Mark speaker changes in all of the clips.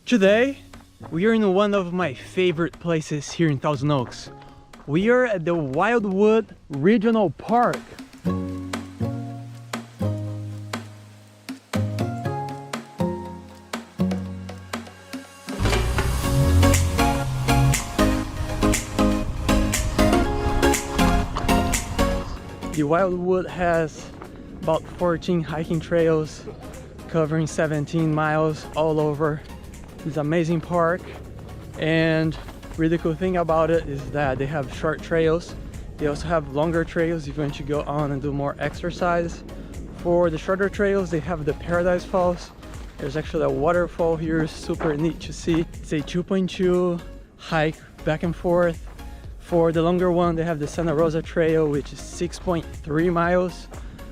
Speaker 1: Today, we are in one of my favorite places here in Thousand Oaks. We are at the Wildwood Regional Park. The Wildwood has about 14 hiking trails covering 17 miles all over this amazing park. And really cool thing about it is that they have short trails. They also have longer trails if you want to go on and do more exercise. For the shorter trails, they have the Paradise Falls. There's actually a waterfall here, super neat to see. It's a 2.2 hike back and forth. For the longer one, they have the Rosa Trail, which is 6.3 miles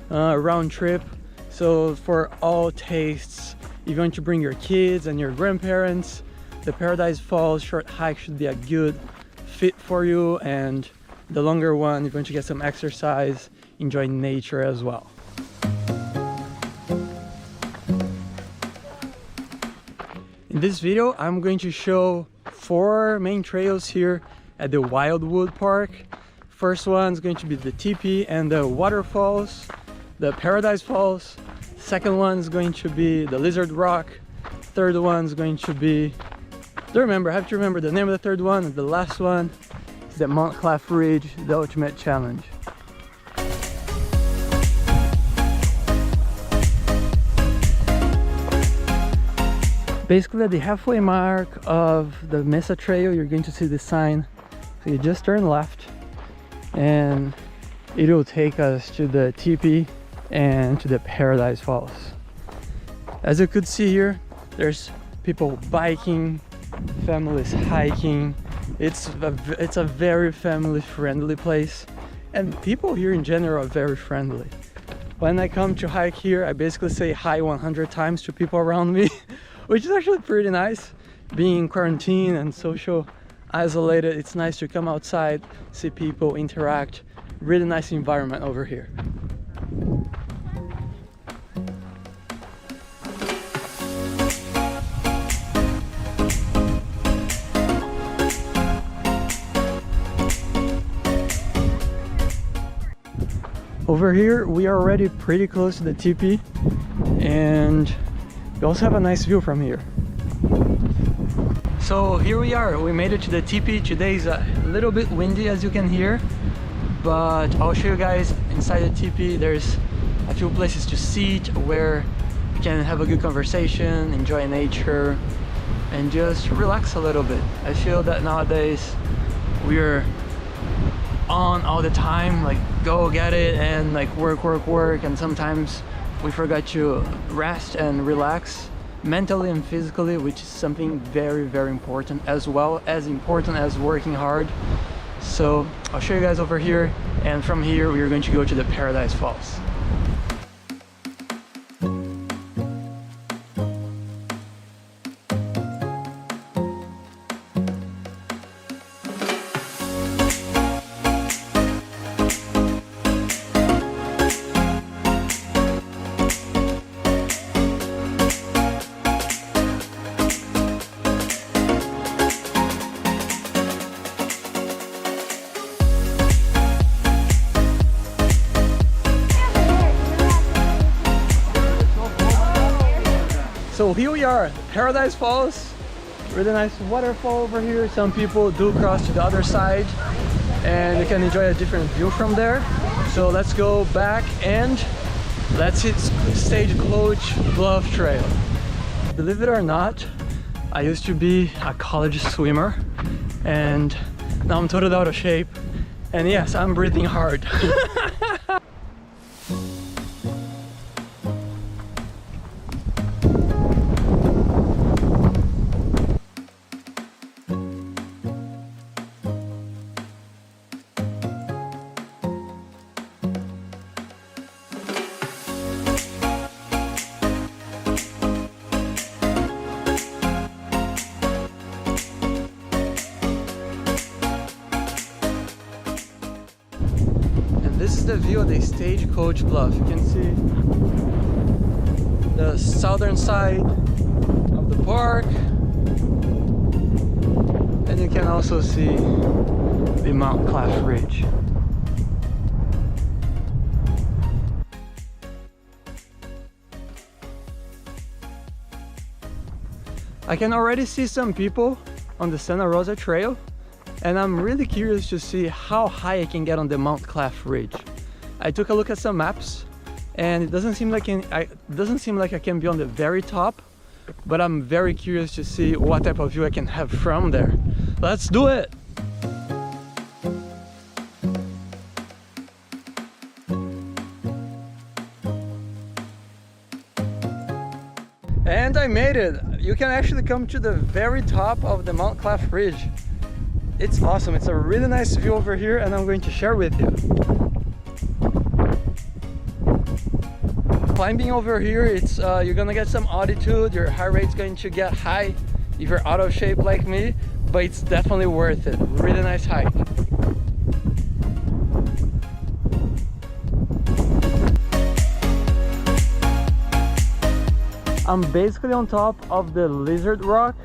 Speaker 1: round trip. So for all tastes, if you want to bring your kids and your grandparents, the Paradise Falls short hike should be a good fit for you. And the longer one, you're going to get some exercise, enjoy nature as well. In this video, I'm going to show 4 main trails here at the Wildwood Park. First one's going to be the teepee and the waterfalls, the Paradise Falls. Second one's going to be the Lizard Rock. Third one's going to be, I have to remember the name of the third one. And the last one is the Mount Clef Ridge, the Ultimate Challenge. Basically at the halfway mark of the Mesa Trail, you're going to see this sign. So you just turn left and it will take us to the teepee and to the Paradise Falls. As you could see here, there's people biking, families hiking. It's a very family friendly place, and people here in general are very friendly. When I come to hike here, I basically say hi 100 times to people around me, which is actually pretty nice. Being in quarantine and social isolated, it's nice to come outside, see people, interact. Really nice environment over here. Over here, we are already pretty close to the teepee, and we also have a nice view from here. So here we are, we made it to the teepee. Today is a little bit windy, as you can hear, but I'll show you guys inside the teepee. There's a few places to sit where you can have a good conversation, enjoy nature, and just relax a little bit. I feel that nowadays we're on all the time, like go get it and like work, and sometimes we forgot to rest and relax mentally and physically, which is something very, very important, as well as important as working hard. So I'll show you guys over here, and from here we are going to go to the Paradise Falls. So here we are, Paradise Falls. Really nice waterfall over here. Some people do cross to the other side and you can enjoy a different view from there. So let's go back and let's hit Stagecoach Bluff Trail. Believe it or not, I used to be a college swimmer and now I'm totally out of shape. And yes, I'm breathing hard. This is the view of the Stagecoach Bluff. You can see the southern side of the park, also see the Mount Clef Ridge. I can already see some people on the Santa Rosa Trail, and I'm really curious to see how high I can get on the Mount Clef Ridge. I took a look at some maps, and it doesn't seem like I can be on the very top, but I'm very curious to see what type of view I can have from there. Let's do it! And I made it! You can actually come to the very top of the Mount Clef Ridge. It's awesome, it's a really nice view over here, and I'm going to share with you. Climbing over here, it's you're gonna get some altitude, your heart rate's going to get high if you're out of shape like me, but it's definitely worth it. Really nice hike. I'm basically on top of the Lizard Rock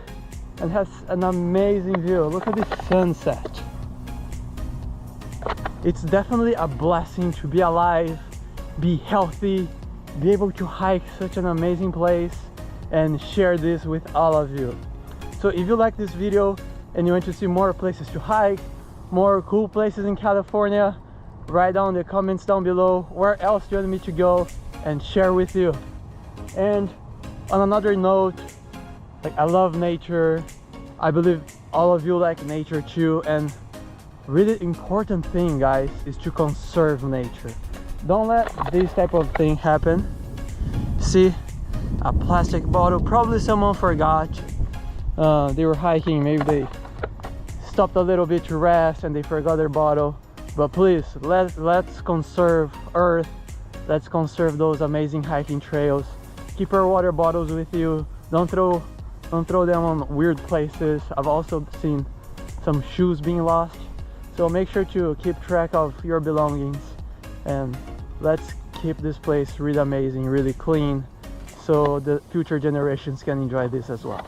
Speaker 1: and has an amazing view. Look at this sunset. It's definitely a blessing to be alive, be healthy, be able to hike such an amazing place and share this with all of you. So if you like this video and you want to see more places to hike, more cool places in California, write down in the comments down below where else you want me to go and share with you. And on another note, like, I love nature. I believe all of you like nature too, and really important thing, guys, is to conserve nature. Don't let this type of thing happen. See, a plastic bottle, probably someone forgot. They were hiking, maybe they stopped a little bit to rest and they forgot their bottle. But please, let's conserve Earth. Let's conserve those amazing hiking trails. Keep your water bottles with you. Don't throw them on weird places. I've also seen some shoes being lost. So make sure to keep track of your belongings, and let's keep this place really amazing, really clean, so the future generations can enjoy this as well.